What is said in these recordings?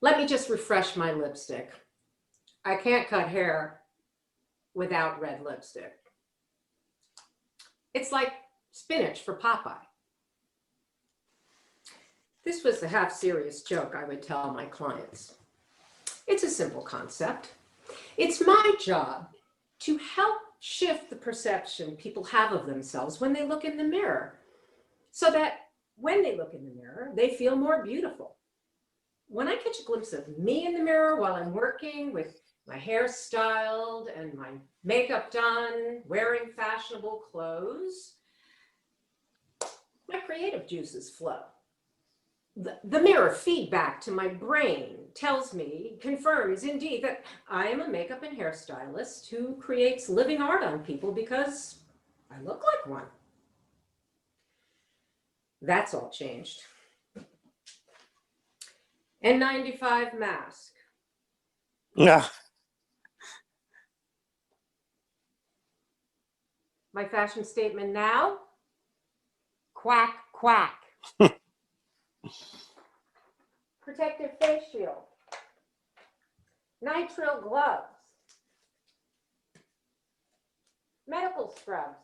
Let me just refresh my lipstick. I can't cut hair without red lipstick. It's like spinach for Popeye. This was the half-serious joke I would tell my clients. It's a simple concept. It's my job to help shift the perception people have of themselves when they look in the mirror, so that when they look in the mirror, they feel more beautiful. When I catch a glimpse of me in the mirror while I'm working with my hair styled and my makeup done, wearing fashionable clothes, my creative juices flow. The mirror feedback to my brain tells me, confirms indeed, that I am a makeup and hairstylist who creates living art on people because I look like one. That's all changed. N95 mask. Yeah. My fashion statement now, quack, quack. Protective face shield. Nitrile gloves. Medical scrubs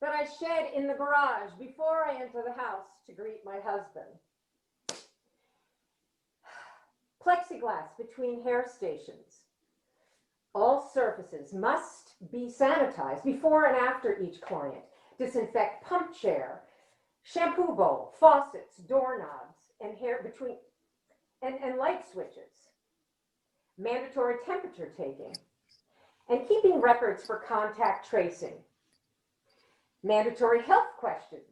that I shed in the garage before I enter the house to greet my husband. Plexiglass between hair stations. All surfaces must be sanitized before and after each client. Disinfect pump chair, shampoo bowl, faucets, doorknobs, and hair between and light switches. Mandatory temperature taking and keeping records for contact tracing. Mandatory health questions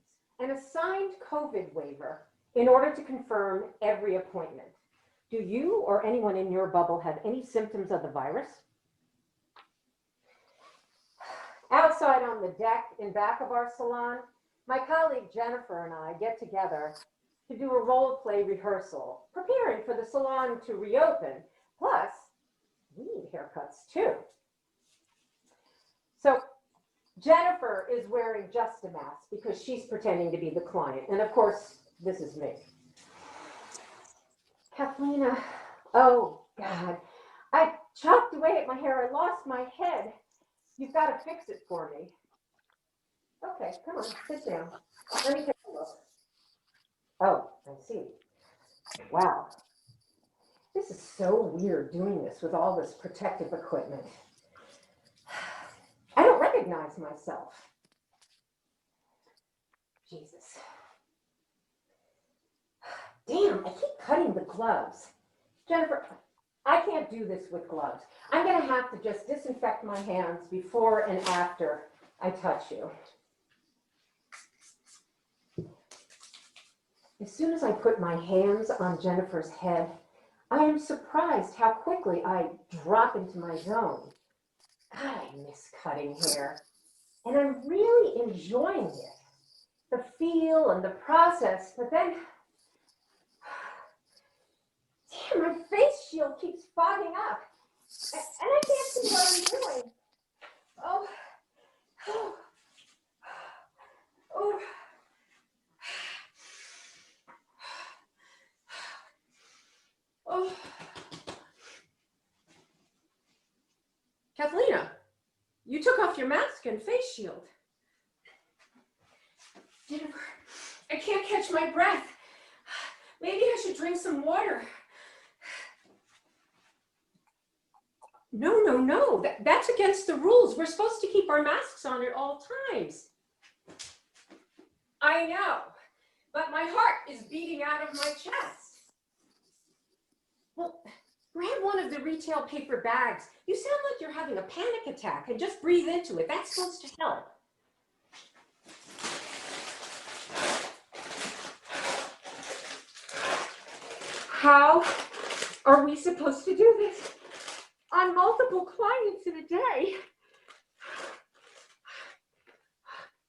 and a signed COVID waiver in order to confirm every appointment. Do you or anyone in your bubble have any symptoms of the virus? Outside on the deck in back of our salon, my colleague Jennifer and I get together to do a role play rehearsal, preparing for the salon to reopen. Plus, we need haircuts too. So Jennifer is wearing just a mask because she's pretending to be the client. And of course, this is me. Kathleena, oh God, I chopped away at my hair. I lost my head. You've got to fix it for me. Okay, come on, sit down. Let me take a look. Oh, I see. Wow. This is so weird doing this with all this protective equipment. I don't recognize myself. Jesus. Damn, I keep cutting the gloves. Jennifer, I can't do this with gloves. I'm going to have to just disinfect my hands before and after I touch you. As soon as I put my hands on Jennifer's head, I am surprised how quickly I drop into my zone. God, I miss cutting hair. And I'm really enjoying it. The feel and the process, but then, damn, my face shield keeps fogging up. And I can't see what I'm doing. Oh, oh, oh. Oh. Kathleena, you took off your mask and face shield. Jennifer, I can't catch my breath. Maybe I should drink some water. No. That's against the rules. We're supposed to keep our masks on at all times. I know, but my heart is beating out of my chest. Well, grab one of the retail paper bags. You sound like you're having a panic attack, and just breathe into it. That's supposed to help. How are we supposed to do this on multiple clients in a day?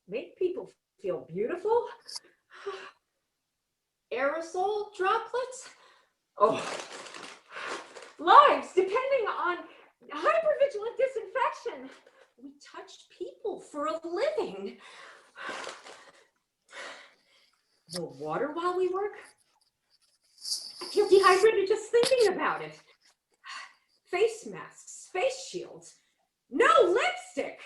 Make people feel beautiful? Aerosol droplets? Oh, lives depending on hypervigilant disinfection. We touched people for a living. No water while we work? I feel dehydrated just thinking about it. Face masks, face shields, no lipstick.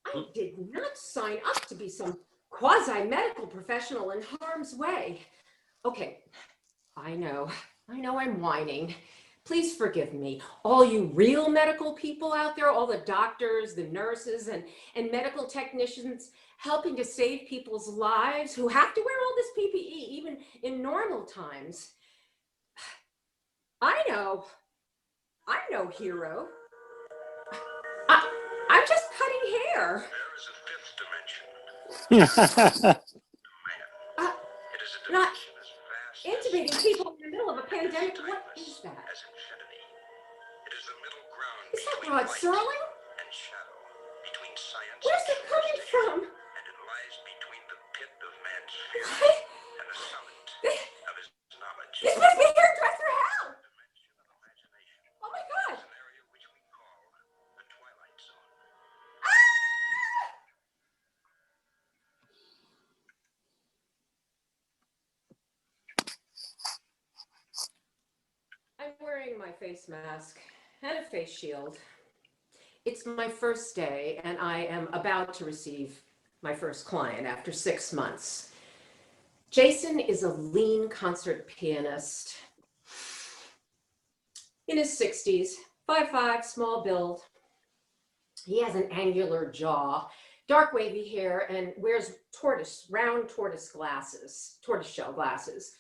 I did not sign up to be some quasi-medical professional in harm's way. Okay, I know I'm whining. Please forgive me. All you real medical people out there, all the doctors, the nurses, and medical technicians helping to save people's lives who have to wear all this PPE even in normal times. I'm no hero. I'm just cutting hair. There is a fifth dimension. Man. It is a Not dimension as vast intubating people in the middle of a pandemic. What is that? as infinity. It is the middle ground Is that between Rod light Serling? and shadow, between science Where's and it coming from? and it lies between the pit of man's fear What? and the summit of his knowledge. This must be hairdresser hell! Dimension of imagination. Oh my God! It's an area which we call the Twilight Zone. I'm wearing my face mask and a face shield. It's my first day, and I am about to receive my first client after 6 months. Jason is a lean concert pianist in his 60s, 5'5", small build. He has an angular jaw, dark wavy hair, and wears round tortoiseshell glasses.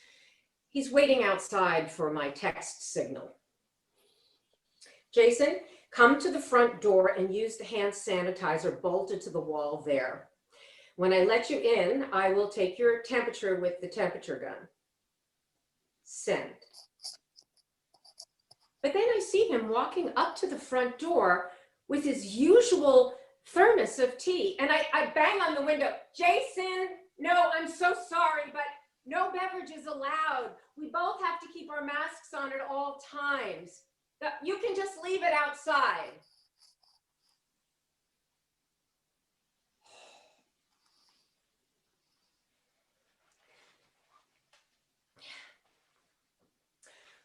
He's waiting outside for my text signal. Jason, come to the front door and use the hand sanitizer bolted to the wall there. When I let you in, I will take your temperature with the temperature gun. Send. But then I see him walking up to the front door with his usual thermos of tea, and I bang on the window. Jason, no, I'm so sorry, but no beverages allowed. We both have to keep our masks on at all times. You can just leave it outside.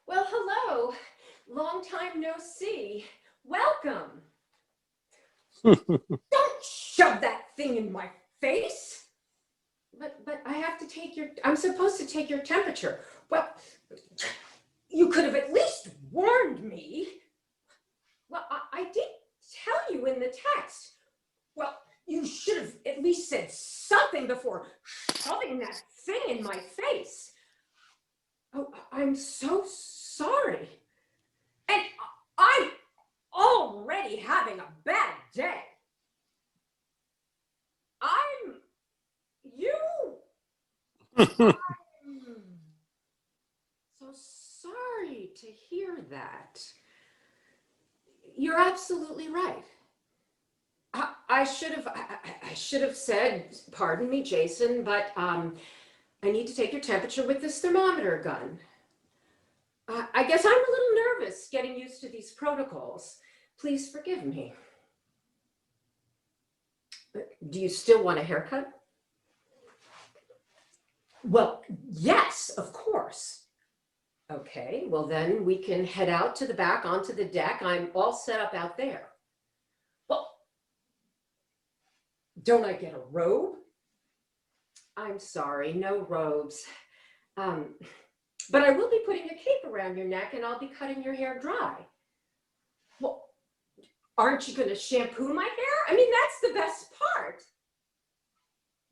Well, hello. Long time no see. Welcome. Don't shove that thing in my face. But I have to I'm supposed to take your temperature. Well, you could have at least warned me. Well, I did tell you in the text. Well, you should have at least said something before shoving that thing in my face. Oh, I'm so sorry. And I'm already having a bad day. I'm so sorry to hear that. You're absolutely right. I should have said, pardon me, Jason, but I need to take your temperature with this thermometer gun. I guess I'm a little nervous getting used to these protocols. Please forgive me. Do you still want a haircut? Well, yes, of course. Okay, well then we can head out to the back onto the deck. I'm all set up out there. Well, don't I get a robe? I'm sorry, no robes. But I will be putting a cape around your neck and I'll be cutting your hair dry. Well, aren't you gonna shampoo my hair? I mean, that's the best part.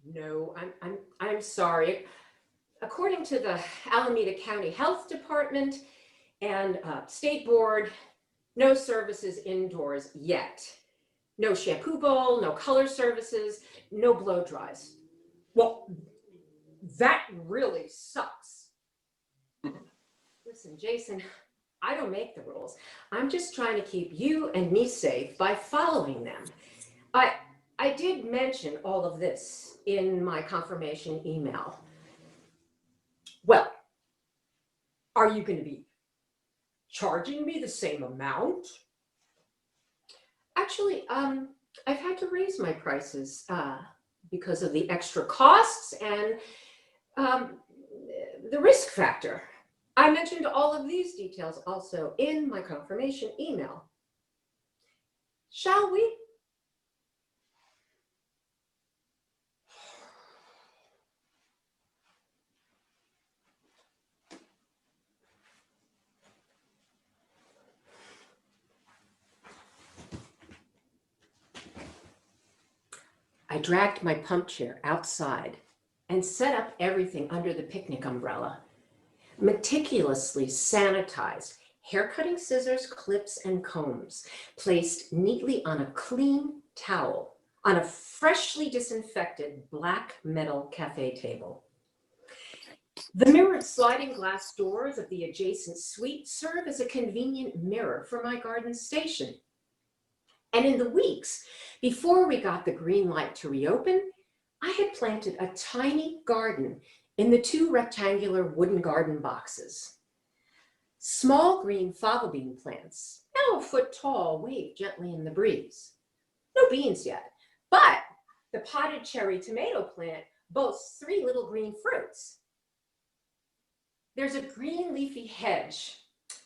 No, I'm sorry. According to the Alameda County Health Department and State Board, no services indoors yet. No shampoo bowl, no color services, no blow dries. Well, that really sucks. Listen, Jason, I don't make the rules. I'm just trying to keep you and me safe by following them. I did mention all of this in my confirmation email. Well, are you going to be charging me the same amount? Actually, I've had to raise my prices because of the extra costs and the risk factor. I mentioned all of these details also in my confirmation email. Shall we? I dragged my pump chair outside and set up everything under the picnic umbrella. Meticulously sanitized haircutting scissors, clips, and combs placed neatly on a clean towel on a freshly disinfected black metal cafe table. The mirrored sliding glass doors of the adjacent suite serve as a convenient mirror for my garden station. And in the weeks before we got the green light to reopen, I had planted a tiny garden in the 2 rectangular wooden garden boxes. Small green fava bean plants, now a foot tall, waved gently in the breeze. No beans yet, but the potted cherry tomato plant boasts 3 little green fruits. There's a green leafy hedge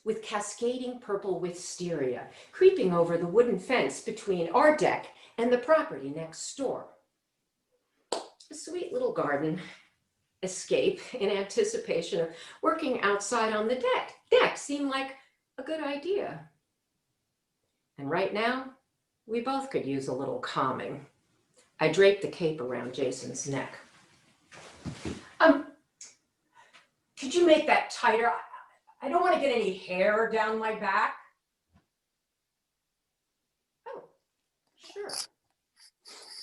with cascading purple wisteria creeping over the wooden fence between our deck and the property next door. A sweet little garden escape in anticipation of working outside on the deck seemed like a good idea. And right now, we both could use a little calming. I draped the cape around Jason's neck. Could you make that tighter? I don't want to get any hair down my back. Oh, sure.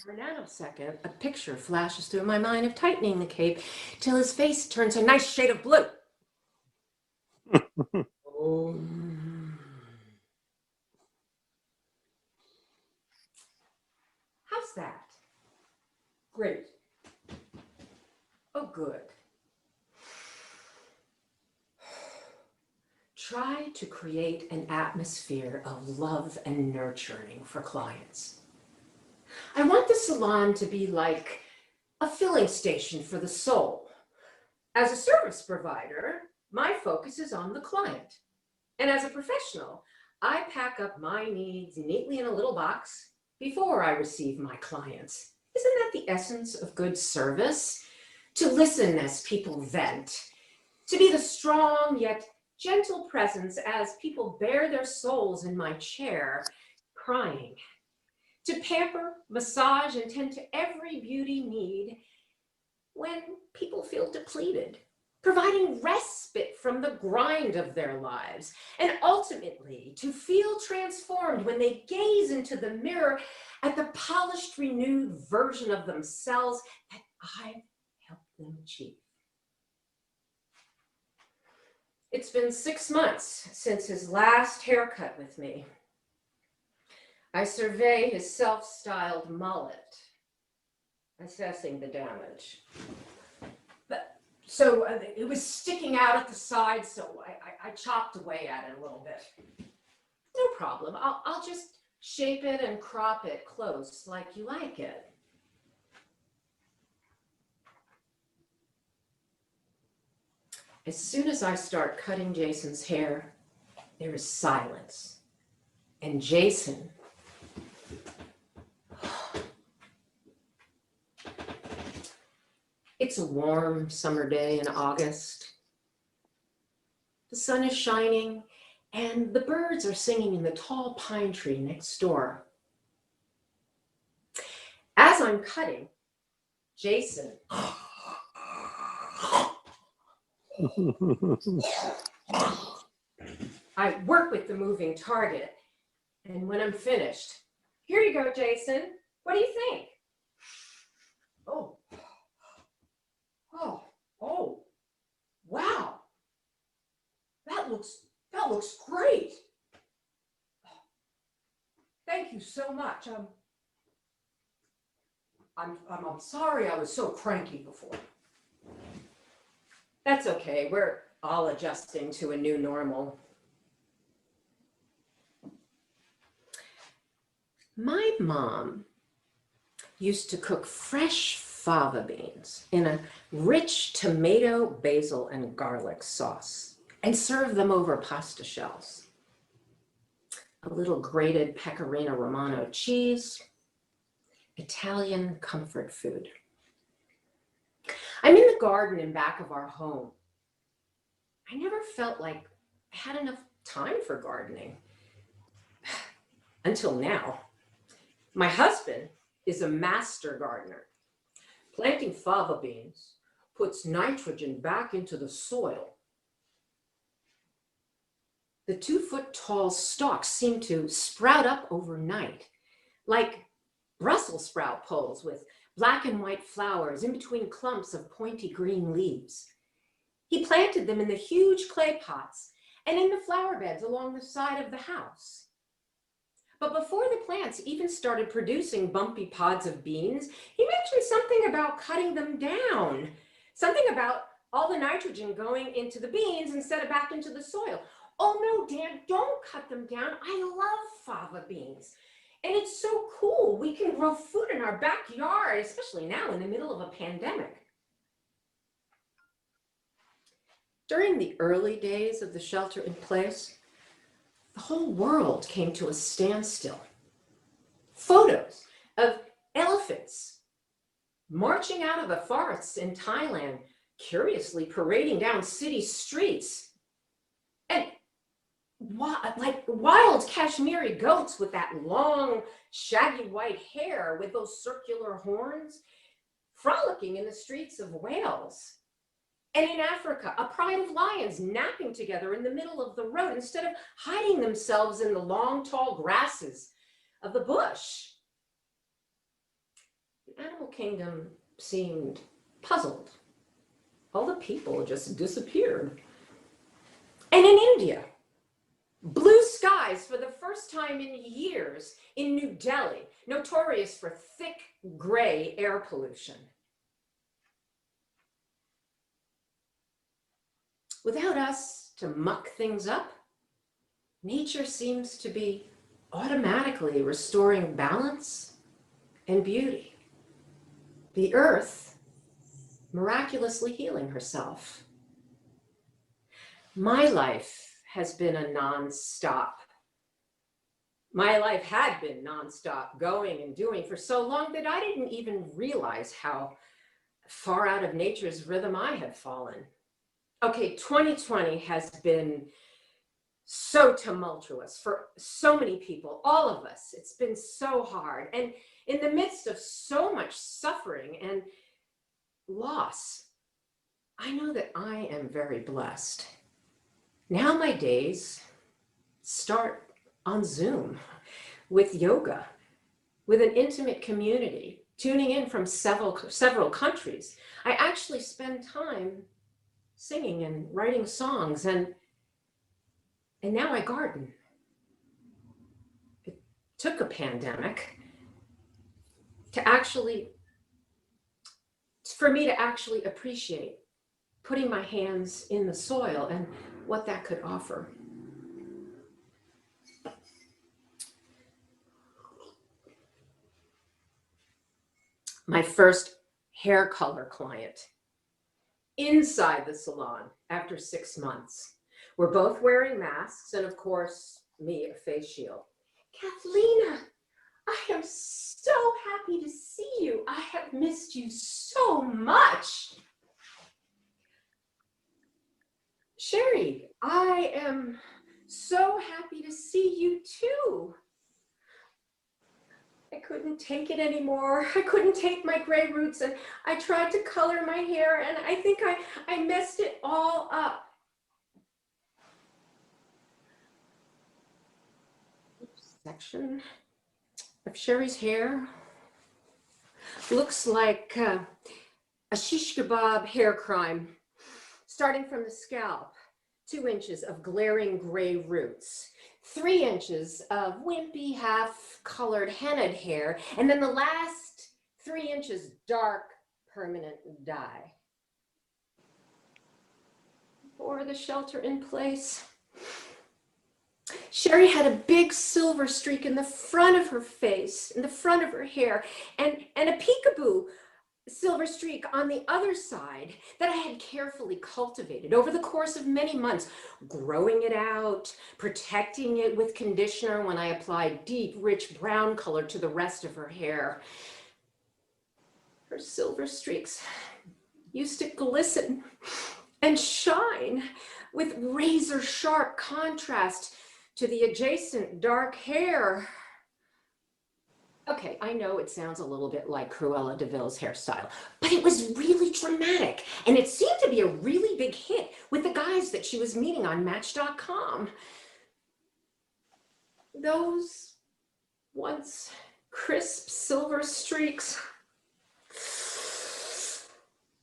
For a nanosecond, a picture flashes through my mind of tightening the cape till his face turns a nice shade of blue. Oh. How's that? Great. Oh, good. Try to create an atmosphere of love and nurturing for clients. I want the salon to be like a filling station for the soul. As a service provider, my focus is on the client. And as a professional, I pack up my needs neatly in a little box before I receive my clients. Isn't that the essence of good service? To listen as people vent, to be the strong yet gentle presence as people bare their souls in my chair, crying, to pamper, massage, and tend to every beauty need when people feel depleted, providing respite from the grind of their lives, and ultimately to feel transformed when they gaze into the mirror at the polished, renewed version of themselves that I've helped them achieve. It's been 6 months since his last haircut with me. I survey his self-styled mullet, assessing the damage. So it was sticking out at the side, so I chopped away at it a little bit. No problem. I'll just shape it and crop it close like you like it. As soon as I start cutting Jason's hair, there is silence. And Jason, it's a warm summer day in August. The sun is shining and the birds are singing in the tall pine tree next door. As I'm cutting, Jason I work with the moving target, and when I'm finished, here you go, Jason. What do you think? Oh, wow. That looks great. Thank you so much. I'm sorry I was so cranky before. That's okay. We're all adjusting to a new normal. My mom used to cook fresh fava beans in a rich tomato, basil, and garlic sauce. and serve them over pasta shells. A little grated pecorino romano cheese, Italian comfort food. I'm in the garden in back of our home. I never felt like I had enough time for gardening until now. My husband is a master gardener. Planting fava beans puts nitrogen back into the soil. The 2-foot-tall stalks seem to sprout up overnight, like Brussels sprout poles with black and white flowers in between clumps of pointy green leaves. He planted them in the huge clay pots and in the flower beds along the side of the house. But before the plants even started producing bumpy pods of beans, he mentioned something about cutting them down, something about all the nitrogen going into the beans instead of back into the soil. Oh no, Dan, don't cut them down. I love fava beans. And it's so cool. We can grow food in our backyard, especially now in the middle of a pandemic. During the early days of the shelter in place, the whole world came to a standstill. Photos of elephants marching out of the forests in Thailand, curiously parading down city streets, and like wild Kashmiri goats with that long, shaggy white hair with those circular horns, frolicking in the streets of Wales. And in Africa, a pride of lions napping together in the middle of the road instead of hiding themselves in the long, tall grasses of the bush. The animal kingdom seemed puzzled. All the people just disappeared. And in India, blue skies for the first time in years in New Delhi, notorious for thick gray air pollution. Without us to muck things up, nature seems to be automatically restoring balance and beauty. The earth miraculously healing herself. My life has been a nonstop. My life had been nonstop, going and doing for so long that I didn't even realize how far out of nature's rhythm I had fallen. Okay, 2020 has been so tumultuous for so many people, all of us. It's been so hard. And in the midst of so much suffering and loss, I know that I am very blessed. Now my days start on Zoom with yoga, with an intimate community, tuning in from several countries. I actually spend time singing and writing songs, and now I garden. It took a pandemic for me to actually appreciate putting my hands in the soil and what that could offer. My first hair color client inside the salon after 6 months. We're both wearing masks and of course, me a face shield. Kathleena, I am so happy to see you. I have missed you so much. Sherry, I am so happy to see you too. I couldn't take it anymore. I couldn't take my gray roots, and I tried to color my hair, and I think I messed it all up. This section of Sherry's hair looks like a shish kebab hair crime, starting from the scalp, 2 inches of glaring gray roots, 3 inches of wimpy, half-colored hennaed hair, and then the last 3 inches dark, permanent dye. For the shelter in place, Sherry had a big silver streak in the front of her face, in the front of her hair, and a peekaboo silver streak on the other side that I had carefully cultivated over the course of many months, growing it out, protecting it with conditioner when I applied deep, rich brown color to the rest of her hair. Her silver streaks used to glisten and shine with razor sharp contrast to the adjacent dark hair. Okay, I know it sounds a little bit like Cruella de Vil's hairstyle, but it was really dramatic, and it seemed to be a really big hit with the guys that she was meeting on Match.com. Those once crisp silver streaks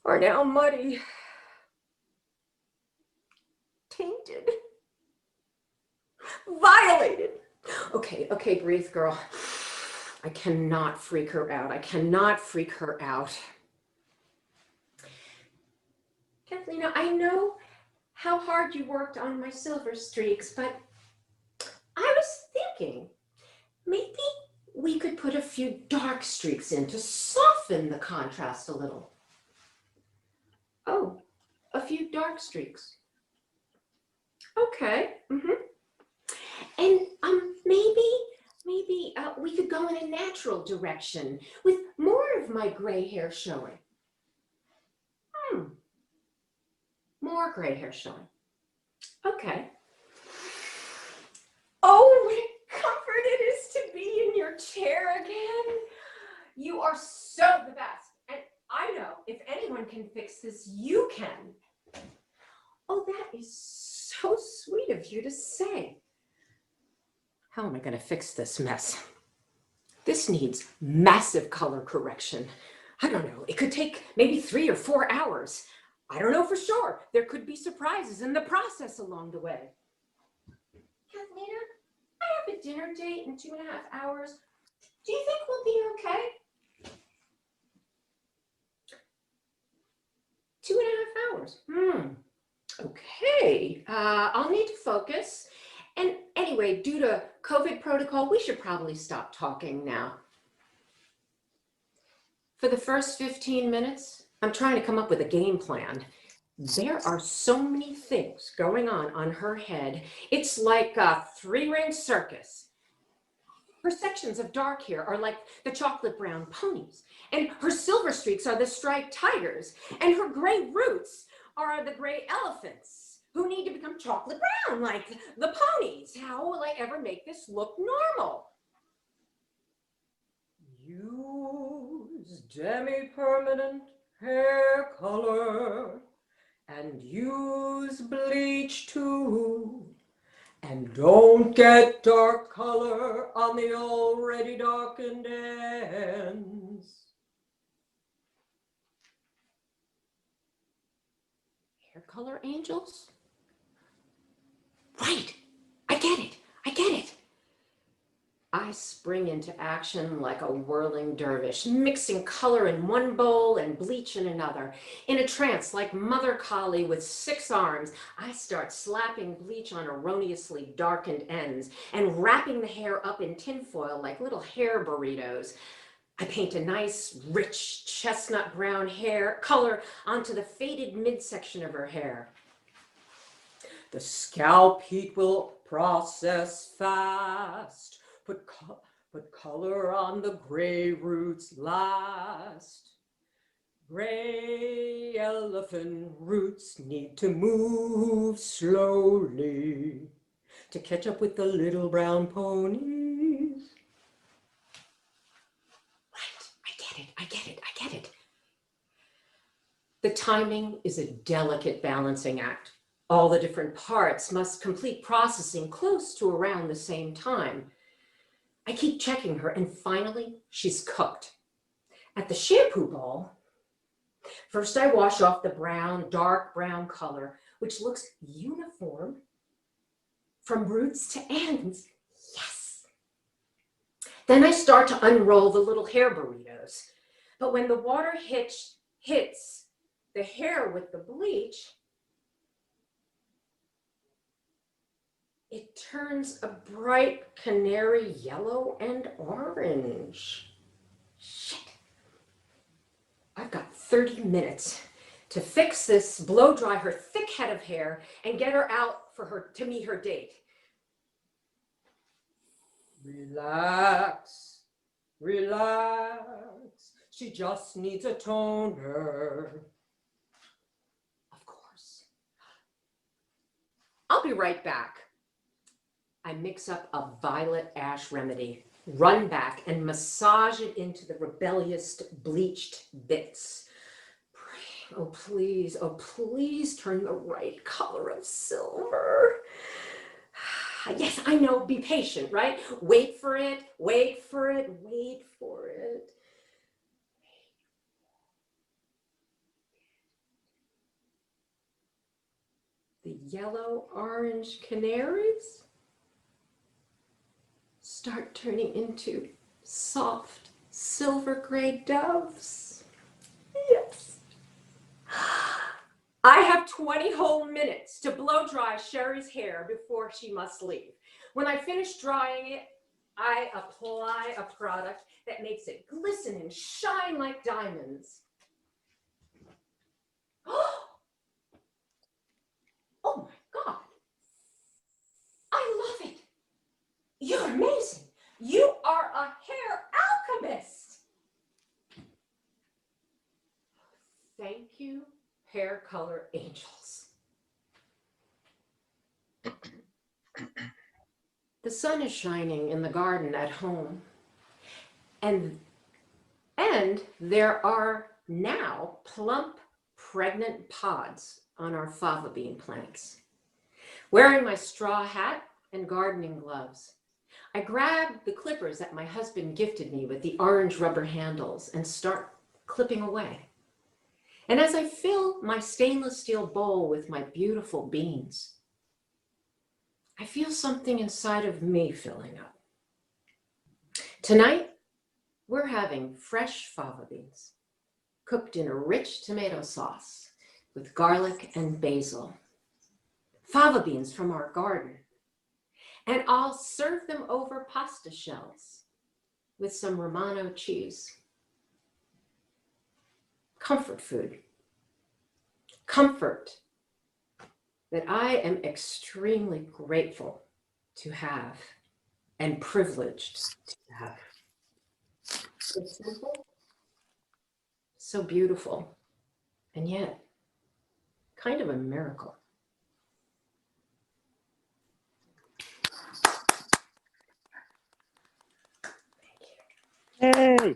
are now muddy, tainted, violated. Okay, breathe, girl. I cannot freak her out. I cannot freak her out. Kathleena, I know how hard you worked on my silver streaks, but I was thinking maybe we could put a few dark streaks in to soften the contrast a little. Oh, a few dark streaks. Okay. And maybe we could go in a natural direction with more of my gray hair showing. More gray hair showing. Okay. Oh, what a comfort it is to be in your chair again. You are so the best. And I know if anyone can fix this, you can. Oh, that is so sweet of you to say. How am I going to fix this mess? This needs massive color correction. I don't know, it could take maybe 3 or 4 hours. I don't know for sure. There could be surprises in the process along the way. Kathleena, I have a dinner date in 2.5 hours. Do you think we'll be okay? 2.5 hours. Okay. I'll need to focus. And anyway, due to COVID protocol, we should probably stop talking now. For the first 15 minutes, I'm trying to come up with a game plan. There are so many things going on her head. It's like a 3-ring circus. Her sections of dark hair are like the chocolate brown ponies, and her silver streaks are the striped tigers, and her gray roots are the gray elephants who need to become chocolate brown like the ponies. How will I ever make this look normal? Use demi-permanent hair color and use bleach too. And don't get dark color on the already darkened ends. Hair color angels? Right, I get it. I spring into action like a whirling dervish, mixing color in one bowl and bleach in another. In a trance like Mother Kali with 6 arms, I start slapping bleach on erroneously darkened ends and wrapping the hair up in tinfoil like little hair burritos. I paint a nice, rich chestnut brown hair color onto the faded midsection of her hair. The scalp heat will process fast. Put color on the gray roots last. Gray elephant roots need to move slowly to catch up with the little brown ponies. Right, I get it. The timing is a delicate balancing act. All the different parts must complete processing close to around the same time. I keep checking her, and finally, she's cooked. At the shampoo bowl, first I wash off the brown, dark brown color, which looks uniform from roots to ends. Yes! Then I start to unroll the little hair burritos. But when the water hits the hair with the bleach, it turns a bright canary yellow and orange. Shit. I've got 30 minutes to fix this, blow dry her thick head of hair, and get her out for her to meet her date. Relax, relax. She just needs a toner. Of course. I'll be right back. I mix up a violet ash remedy, run back and massage it into the rebellious bleached bits. Oh, please turn the right color of silver. Yes, I know, be patient, right? Wait for it, wait for it, wait for it. The yellow-orange canaries start turning into soft silver-gray doves. Yes. I have 20 whole minutes to blow dry Sherry's hair before she must leave. When I finish drying it, I apply a product that makes it glisten and shine like diamonds. Oh my God. I love it. You're amazing. You are a hair alchemist. Thank you, hair color angels. The sun is shining in the garden at home. And there are now plump, pregnant pods on our fava bean plants. Wearing my straw hat and gardening gloves, I grab the clippers that my husband gifted me with the orange rubber handles and start clipping away. And as I fill my stainless steel bowl with my beautiful beans, I feel something inside of me filling up. Tonight, we're having fresh fava beans, cooked in a rich tomato sauce with garlic and basil. Fava beans from our garden. And I'll serve them over pasta shells with some Romano cheese. Comfort food. Comfort that I am extremely grateful to have and privileged to have. So simple, so beautiful, and yet kind of a miracle. Hey.